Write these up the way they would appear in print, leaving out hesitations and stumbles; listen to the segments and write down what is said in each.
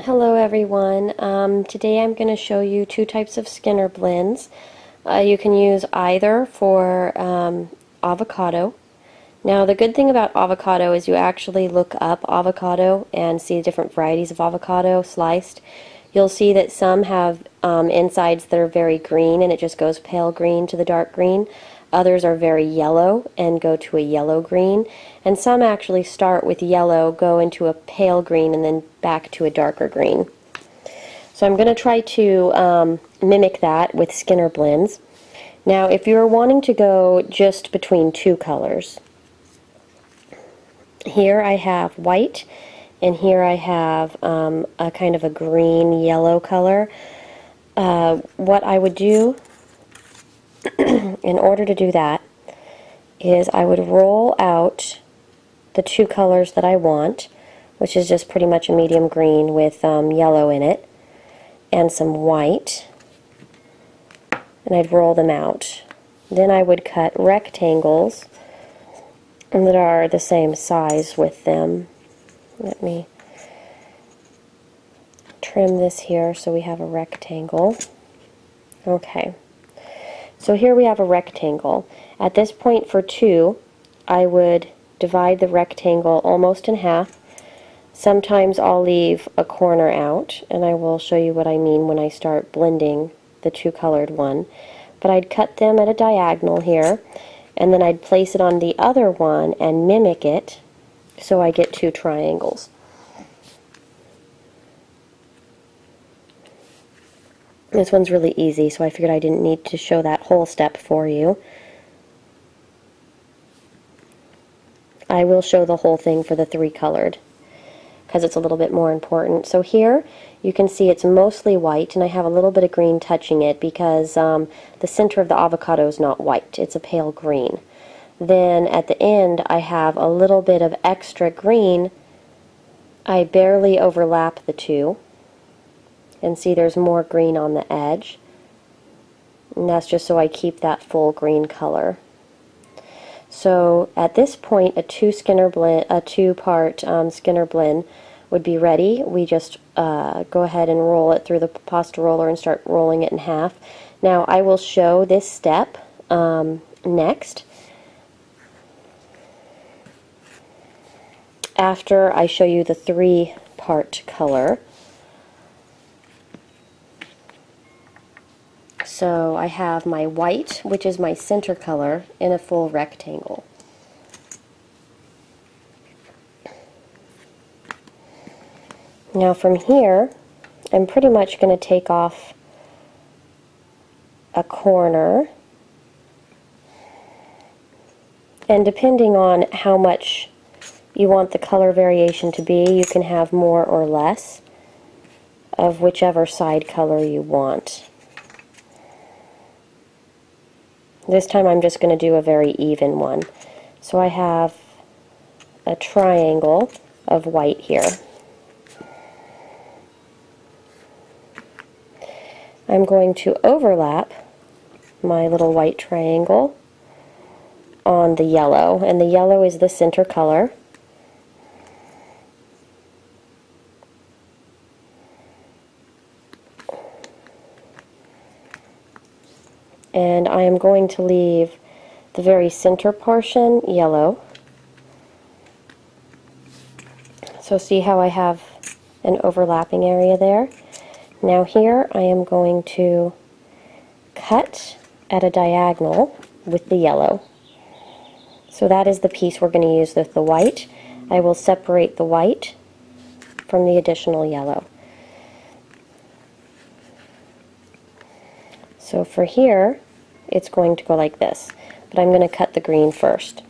Hello everyone. Today I'm going to show you two types of Skinner blends. You can use either for avocado. Now the good thing about avocado is you actually look up avocado and see different varieties of avocado sliced. You'll see that some have insides that are very green and it just goes pale green to the dark green. Others are very yellow and go to a yellow green, and some actually start with yellow, go into a pale green, and then back to a darker green. So I'm going to try to mimic that with Skinner blends. Now if you're wanting to go just between two colors, here I have white and here I have a kind of a green yellow color. What I would do in order to do that is I would roll out the two colors that I want, which is just pretty much a medium green with yellow in it and some white, and I'd roll them out. Then I would cut rectangles that are the same size with them. Let me trim this here so we have a rectangle. Okay. So here we have a rectangle. At this point for two, I would divide the rectangle almost in half. Sometimes I'll leave a corner out, and I will show you what I mean when I start blending the two colored one. But I'd cut them at a diagonal here, and then I'd place it on the other one and mimic it so I get two triangles. This one's really easy, so I figured I didn't need to show that whole step for you. I will show the whole thing for the three colored because it's a little bit more important. So here you can see it's mostly white, and I have a little bit of green touching it because the center of the avocado is not white, it's a pale green. Then at the end I have a little bit of extra green. I barely overlap the two. And see there's more green on the edge, and that's just so I keep that full green color. So at this point a two-part Skinner blend would be ready. We just go ahead and roll it through the pasta roller and start rolling it in half. Now I will show this step next after I show you the three-part color. So I have my white, which is my center color, in a full rectangle. Now from here, I'm pretty much going to take off a corner, and depending on how much you want the color variation to be, you can have more or less of whichever side color you want. This time I'm just going to do a very even one. So I have a triangle of white here. I'm going to overlap my little white triangle on the yellow, and the yellow is the center color. And I am going to leave the very center portion yellow. So see how I have an overlapping area there? Now here I am going to cut at a diagonal with the yellow. So that is the piece we're going to use with the white. I will separate the white from the additional yellow. So for here, it's going to go like this, but I'm going to cut the green first.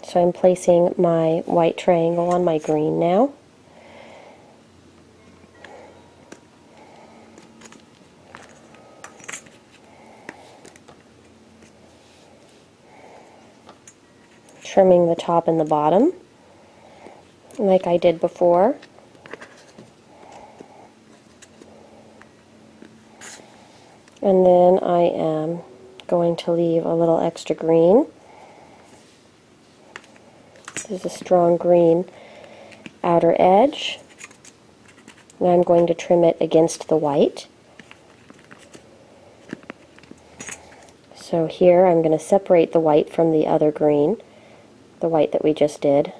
So I'm placing my white triangle on my green now. Trimming the top and the bottom, like I did before. And then I am going to leave a little extra green. This is a strong green outer edge. Now I'm going to trim it against the white. So here I'm going to separate the white from the other green, the white that we just did.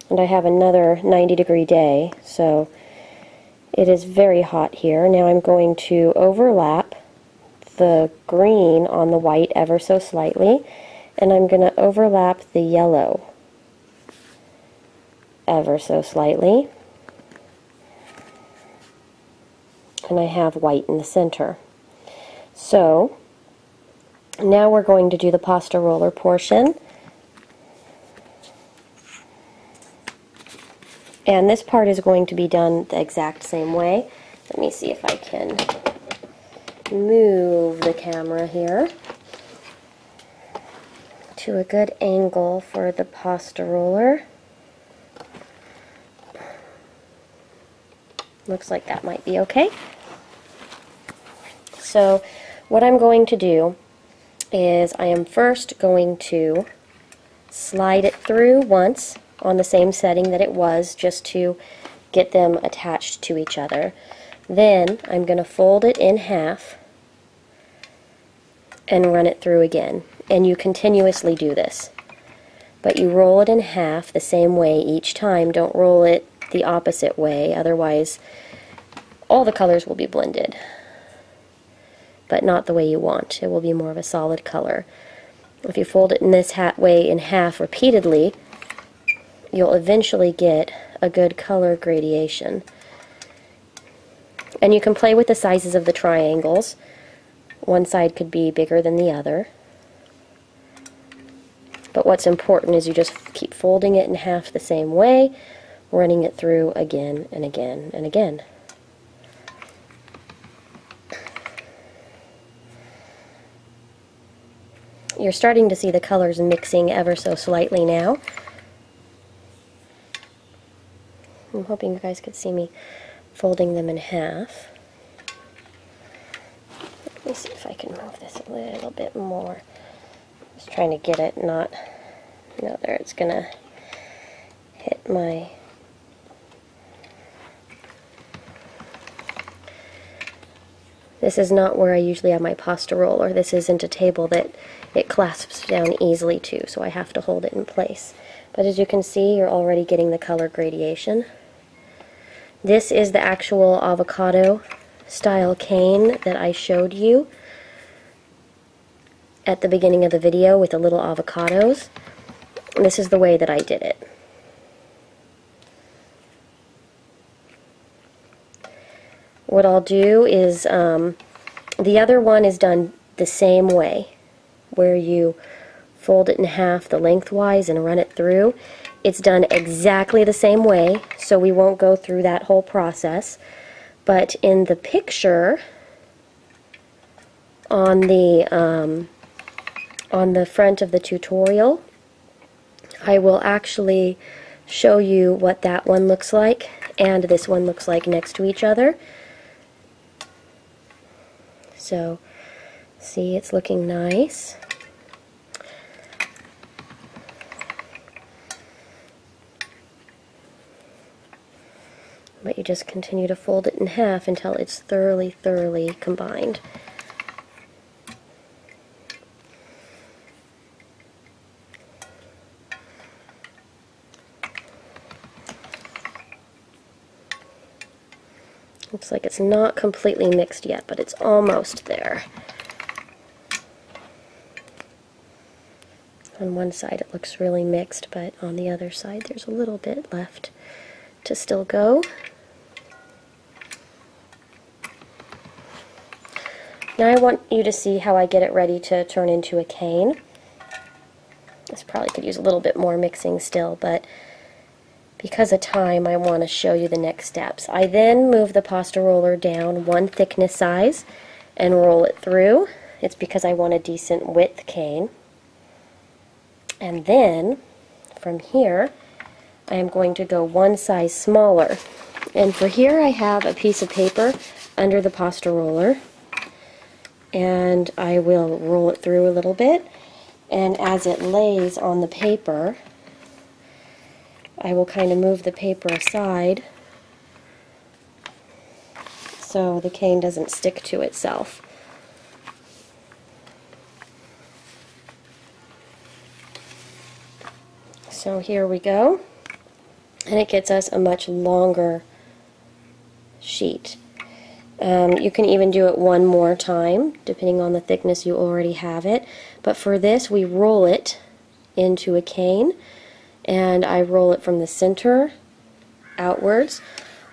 And I have another 90-degree day, so it is very hot here. Now I'm going to overlap the green on the white ever so slightly, and I'm going to overlap the yellow ever so slightly. And I have white in the center. So now we're going to do the pasta roller portion. And this part is going to be done the exact same way. Let me see if I can move the camera here to a good angle for the pasta roller. Looks like that might be okay. So what I'm going to do is I am first going to slide it through once on the same setting that it was, just to get them attached to each other. Then I'm going to fold it in half and run it through again. And you continuously do this. But you roll it in half the same way each time. Don't roll it the opposite way, otherwise all the colors will be blended. But not the way you want. It will be more of a solid color. If you fold it in this way in half repeatedly, you'll eventually get a good color gradation. And you can play with the sizes of the triangles. One side could be bigger than the other. But what's important is you just keep folding it in half the same way, running it through again and again and again. You're starting to see the colors mixing ever so slightly now. I'm hoping you guys could see me folding them in half. Let me see if I can move this a little bit more. Just trying to get it not, no, there, it's gonna hit my, this is not where I usually have my pasta roller. This isn't a table that it clasps down easily to, so I have to hold it in place. But as you can see, you're already getting the color gradation. This is the actual avocado style cane that I showed you at the beginning of the video with the little avocados. And this is the way that I did it. What I'll do is, the other one is done the same way, where you fold it in half the lengthwise and run it through. It's done exactly the same way, so we won't go through that whole process. But in the picture on the front of the tutorial, I will actually show you what that one looks like and this one looks like next to each other. So, see, it's looking nice. But you just continue to fold it in half until it's thoroughly, thoroughly combined. Looks like it's not completely mixed yet, but it's almost there. On one side it looks really mixed, but on the other side there's a little bit left to still go. Now I want you to see how I get it ready to turn into a cane. This probably could use a little bit more mixing still, but because of time I want to show you the next steps. I then move the pasta roller down one thickness size and roll it through. It's because I want a decent width cane. And then from here I am going to go one size smaller. And for here I have a piece of paper under the pasta roller. And I will roll it through a little bit, and as it lays on the paper, I will kind of move the paper aside so the cane doesn't stick to itself. So here we go, and it gets us a much longer sheet. You can even do it one more time, depending on the thickness you already have it. But for this, we roll it into a cane, and I roll it from the center outwards.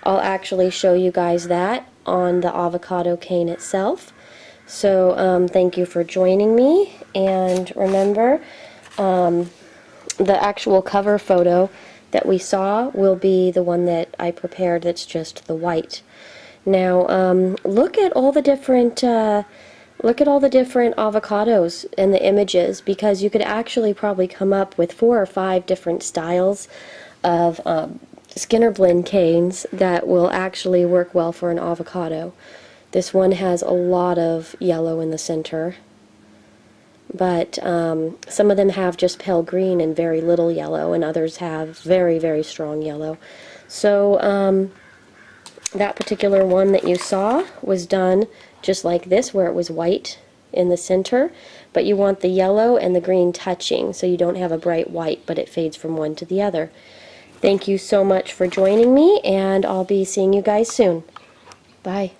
I'll actually show you guys that on the avocado cane itself. So thank you for joining me, and remember, the actual cover photo that we saw will be the one that I prepared that's just the white. Now look at all the different avocados and the images, because you could actually probably come up with 4 or 5 different styles of Skinner blend canes that will actually work well for an avocado. This one has a lot of yellow in the center, but some of them have just pale green and very little yellow, and others have very, very strong yellow. So that particular one that you saw was done just like this, where it was white in the center, but you want the yellow and the green touching, so you don't have a bright white, but it fades from one to the other. Thank you so much for joining me, and I'll be seeing you guys soon. Bye.